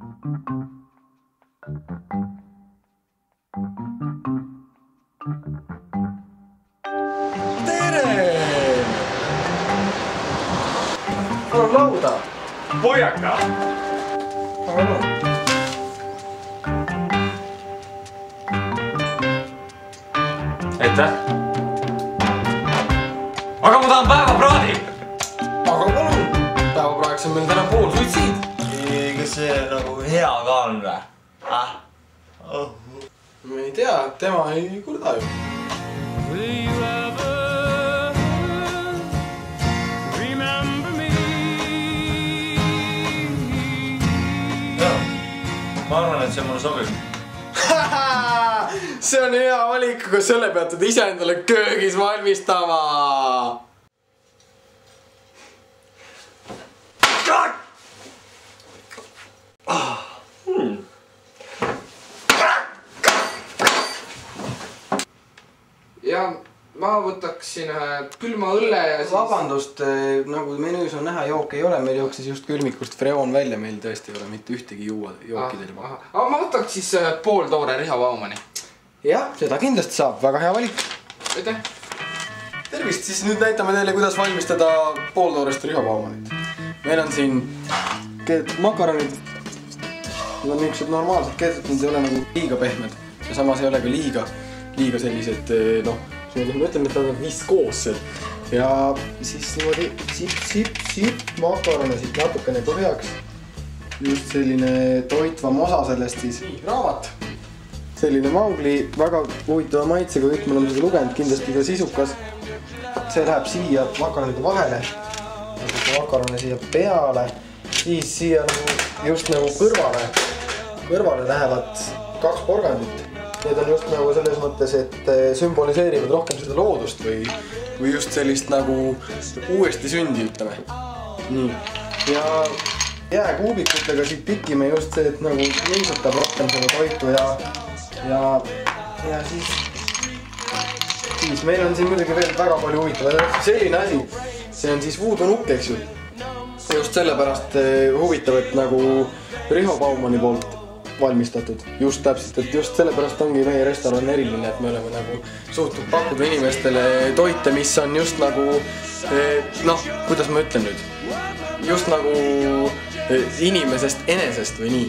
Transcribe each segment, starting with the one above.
Tere! On lauda. Pojaka! Aga no. Aitäh! Aga ma tahan päevapraadi! Aga palun! Päevapraeks on meil täna pool suitsiid. Kas see nagu hea ka on või? Ma ei tea, tema ei kurda ju. Ma arvan, et see mulle sobib. See on hea valik, aga selle peate te ise endale köögis valmistama. Ja ma võtaksin külma õlle ja siis... Vabandust, nagu menüüs on näha, jooke ei ole, meil jooksis just külmikust freon välja, meil tõesti ei ole mitte ühtegi jookidel. Aga ma võtaks siis pooltoore Riho-Baumani. Jah, seda kindlasti saab, väga hea valik. Aitäh! Tervist, siis nüüd näitame teile, kuidas valmistada pooltoorest Riho-Baumanit. Meil on siin makaronid. Need on niisugused normaalsed keetud, need ei ole nagu liiga pehmed. Ja samas ei ole ka liiga sellised, noh, ma ütlen, et nad on viskoossed. Ja siis niimoodi sipp, makarone siit natukene põhjaks. Just selline toitvam osa sellest siis. Raamat. Selline Maugli, väga huvitava maitsega, kõik me oleme seda lugenud, kindlasti ka sisukas. See läheb siia makaronide vahele. Makarone siia peale. Siis siia just nagu kõrvale lähevad 2 porgandit. Need on just nagu selles mõttes, et sümboliseerivad rohkem seda loodust või just sellist nagu uuesti sündi, ütleme. Nii. Ja jääkuubikutega siit pikime just see, et nagu niisutab rohkem seda toitu ja siis meil on siin muidugi veel väga palju huvitavaid. Selline asi, see on siis voodoo-nukk, eks ju. Just sellepärast huvitav, et nagu Riho-Baumani poolt valmistatud. Just täpselt, et just sellepärast ongi meie restoran eriline, et me oleme nagu suutnud pakkuda inimestele toite, mis on just nagu, noh, kuidas ma ütlen nüüd, just nagu inimesest enesest või nii.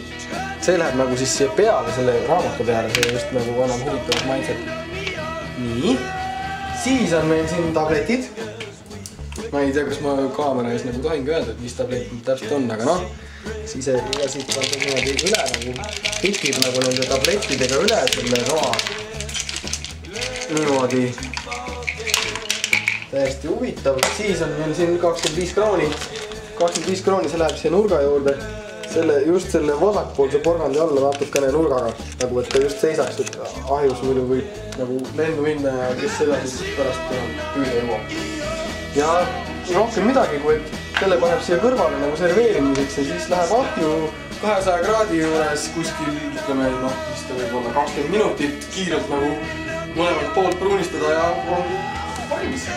See läheb nagu siis peale, selle raamatu peale, see just nagu annab huvitavat maitset. Nii. Siis on meil siin tabletid. Ma ei tea, kas ma kaamera ees nagu tohingi öelda, et mis tabletid täpselt on, aga noh. Siis ja siit pandud niimoodi üle nagu pikib nagu nende tablettidega üle selle roa. Niimoodi. Täiesti huvitav. Siis on meil siin 25 krooni. 25 krooni, see läheb siia nurga juurde. Just selle vasakpoolse porgandi alla natukene nurgaga. Nagu et ta just seisaks, et ahjus muidu võib nagu lendu minna ja kes seda siis pärast püüda jõuab. Ja rohkem midagi, kui et selle paneb siia kõrvale nagu serveerimiseks ja siis läheb ahju 200 kraadi juures kuskil, ütleme, noh, mis ta võib olla 20 minutit kiirelt nagu mõlemalt poolt pruunistada ja on valmis.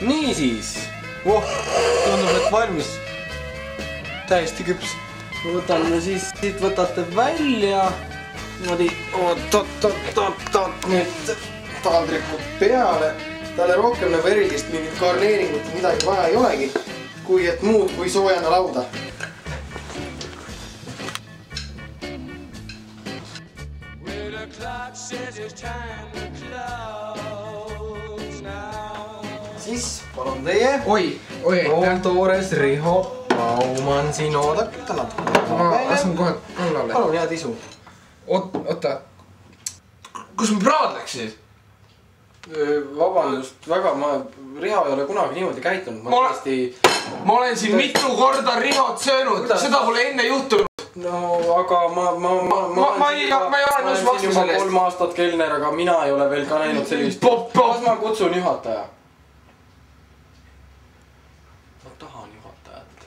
Niisiis. Tundub, et valmis. Täiesti küps. Võtame siis, siit võtate välja. Niimoodi, nüüd taldrikud peale. Talle rohkem nagu erilist mingit garneeringut midagi vaja ei olegi, kui et muud kui soojana lauda. Siis palun teie. Oi, pooltoores Riho-Bauman siin oodake natuke. Ma lasen kohe kallale. Palun, hea tisu. Oota. Kus ma praad läksid? Vabandust, väga, Riho ei ole kunagi niimoodi käitunud. Ma olen siin mitu korda Rihot söönud, seda pole enne juhtunud. No, aga ma ei ole nõus vastu sellest. 3 aastat kelner, aga mina ei ole veel ka näinud sellist. Kas ma kutsun juhataja? Ma tahan juhatajat.